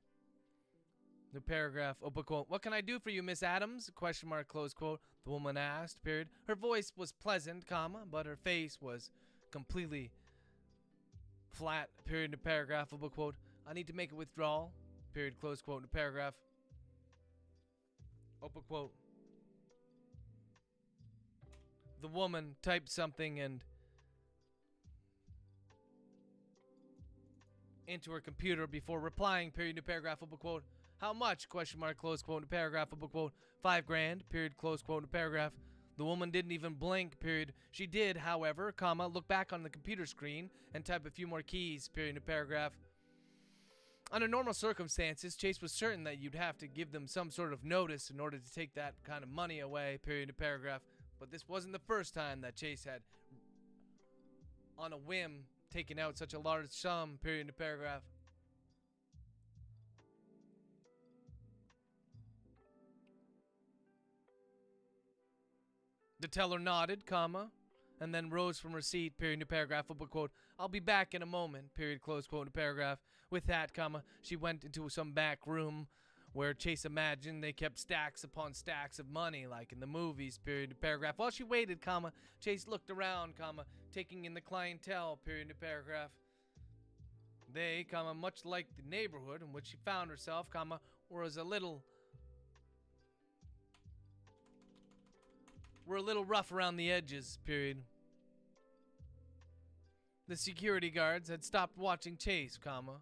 The paragraph, open quote. What can I do for you, Miss Adams? Question mark, close quote. The woman asked, period. Her voice was pleasant, comma, but her face was completely flat, period. The paragraph, open quote. I need to make a withdrawal, period, close quote. The paragraph, open quote. The woman typed something and into her computer before replying, period, new paragraph, open quote. How much? Question mark, close quote, new paragraph, open quote. $5 grand, period, close quote, new paragraph. The woman didn't even blink, period. She did, however, comma, look back on the computer screen and type a few more keys, period, new paragraph. Under normal circumstances, Chase was certain that you'd have to give them some sort of notice in order to take that kind of money away, period, new paragraph. But this wasn't the first time that Chase had, on a whim, taken out such a large sum, period, new paragraph. The teller nodded, comma, and then rose from her seat, period, new paragraph, open quote. I'll be back in a moment, period, close quote, new paragraph. With that, comma, she went into some back room where Chase imagined they kept stacks upon stacks of money, like in the movies, period, new paragraph. While she waited, comma, Chase looked around, comma, taking in the clientele, period, new paragraph. They, comma, much like the neighborhood in which she found herself, comma, were a little rough around the edges, period. The security guards had stopped watching Chase, comma.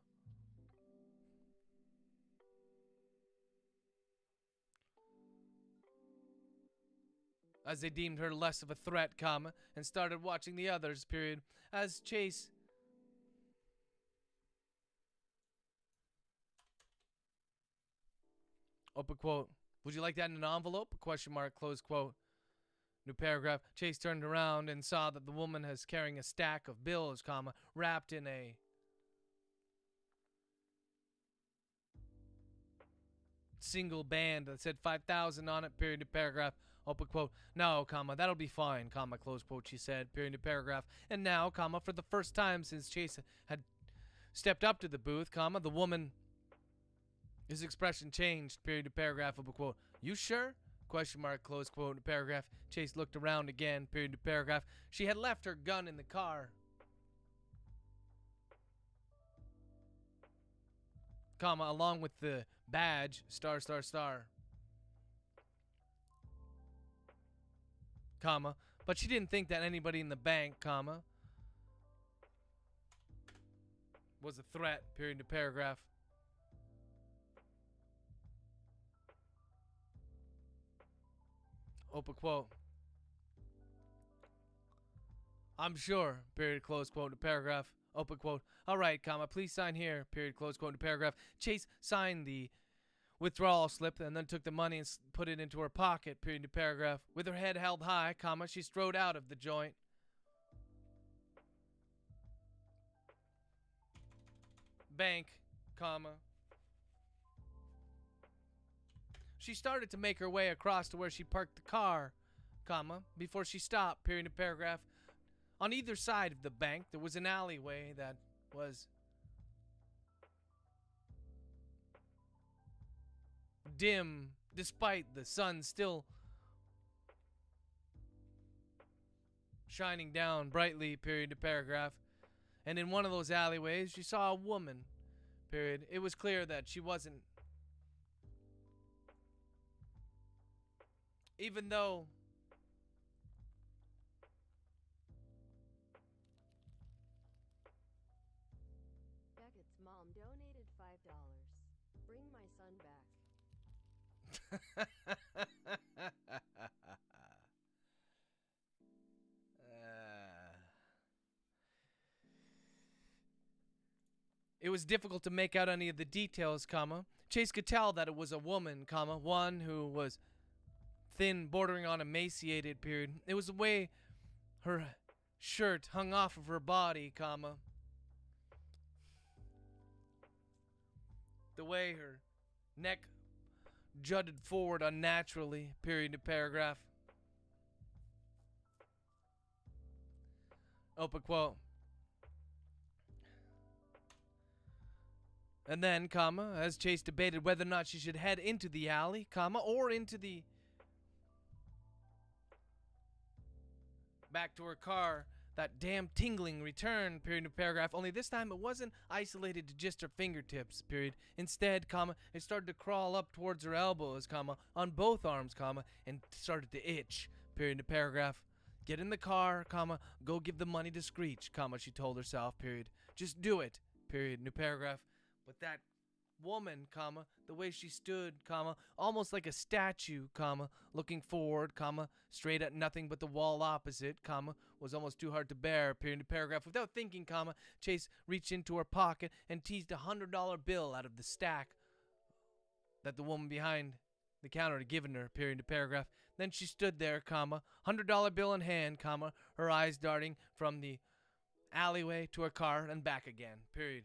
As they deemed her less of a threat, comma, and started watching the others, period. As Chase open quote. Would you like that in an envelope? Question mark, close quote. New paragraph. Chase turned around and saw that the woman was carrying a stack of bills, comma, wrapped in a single band that said 5,000 on it, period, new paragraph, open quote. No, comma, that'll be fine, comma, close quote, she said, period, new paragraph. And now, comma, for the first time since Chase had stepped up to the booth, comma, the woman, his expression changed, period, new paragraph, open quote. You sure? Question mark, close quote, new paragraph. Chase looked around again, period, new paragraph. She had left her gun in the car, comma, along with the badge, star, star, star, comma, but she didn't think that anybody in the bank, comma, was a threat, period, new paragraph. Open quote. I'm sure, period, close quote, new paragraph, open quote. All right, comma, please sign here, period, close quote, new paragraph. Chase signed the withdrawal slip and then took the money and put it into her pocket, period, new paragraph. With her head held high, comma, she strode out of the joint. Bank, comma. She started to make her way across to where she parked the car, comma, before she stopped, period, new paragraph. On either side of the bank, there was an alleyway that was dim despite the sun still shining down brightly, period to paragraph. And in one of those alleyways, she saw a woman, period. It was clear that she wasn't, even though Beckett's mom donated $5. Bring my son back. It was difficult to make out any of the details, comma. Chase could tell that it was a woman, comma, one who was thin, bordering on emaciated, period. It was the way her shirt hung off of her body, comma. The way her neck jutted forward unnaturally, period to paragraph. Open quote. And then, comma, as Chase debated whether or not she should head into the alley, comma, or into the back to her car, that damn tingling returned, period of paragraph. Only this time it wasn't isolated to just her fingertips, period. Instead, comma, it started to crawl up towards her elbows, comma, on both arms, comma, and started to itch, period of paragraph. Get in the car, comma, go give the money to Screech, comma, she told herself, period. Just do it, period, new paragraph. But that woman, comma, the way she stood, comma, almost like a statue, comma, looking forward, comma, straight at nothing but the wall opposite, comma, was almost too hard to bear, period, paragraph. Without thinking, comma, Chase reached into her pocket and teased $100 bill out of the stack that the woman behind the counter had given her, period, paragraph. Then she stood there, comma, $100 bill in hand, comma, her eyes darting from the alleyway to her car and back again, period.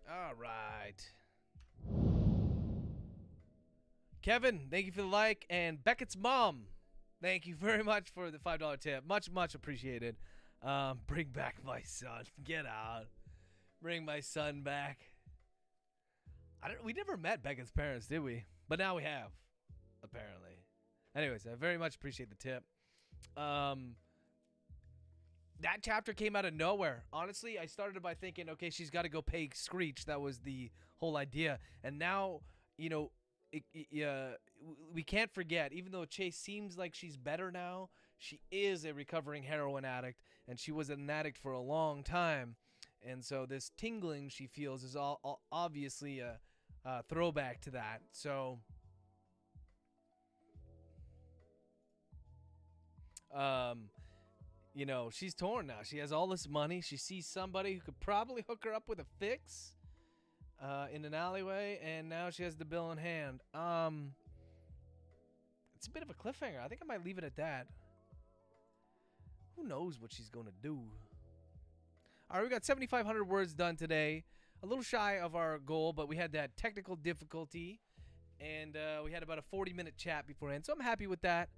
All right. Kevin, thank you for the like. And Beckett's mom, thank you very much for the $5 tip. Much, much appreciated. Bring back my son. Get out. Bring my son back. We never met Beckett's parents, did we? But now we have, apparently. Anyways, I very much appreciate the tip. That chapter came out of nowhere. Honestly, I started by thinking, okay, she's got to go pay Screech. That was the whole idea. And now, you know, we can't forget, even though Chase seems like she's better now, she is a recovering heroin addict, and she was an addict for a long time. And so this tingling she feels is all obviously a throwback to that. So, you know, she's torn now. She has all this money. She sees somebody who could probably hook her up with a fix in an alleyway, and now she has the bill in hand. It's a bit of a cliffhanger. I think I might leave it at that. Who knows what she's going to do? All right, we got 7,500 words done today. A little shy of our goal, but we had that technical difficulty, and we had about a 40-minute chat beforehand, so I'm happy with that.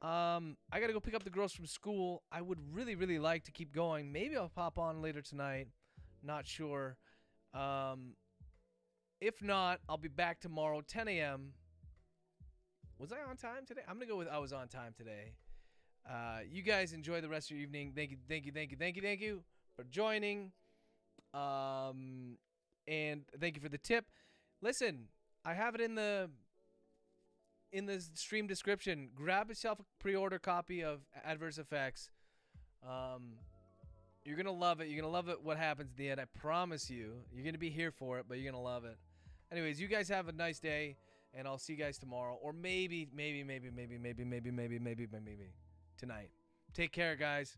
I gotta go pick up the girls from school. I would really, really like to keep going. Maybe I'll pop on later tonight. Not sure. If not, I'll be back tomorrow, 10 a.m. Was I on time today? I'm gonna go with I was on time today. You guys enjoy the rest of your evening. Thank you for joining. And thank you for the tip. Listen, I have it in the stream description. Grab yourself a pre-order copy of Adverse Effects. You're gonna love it. You're gonna love it. What happens at the end? I promise you. You're gonna be here for it, but you're gonna love it. Anyways, you guys have a nice day, and I'll see you guys tomorrow, or maybe tonight. Take care, guys.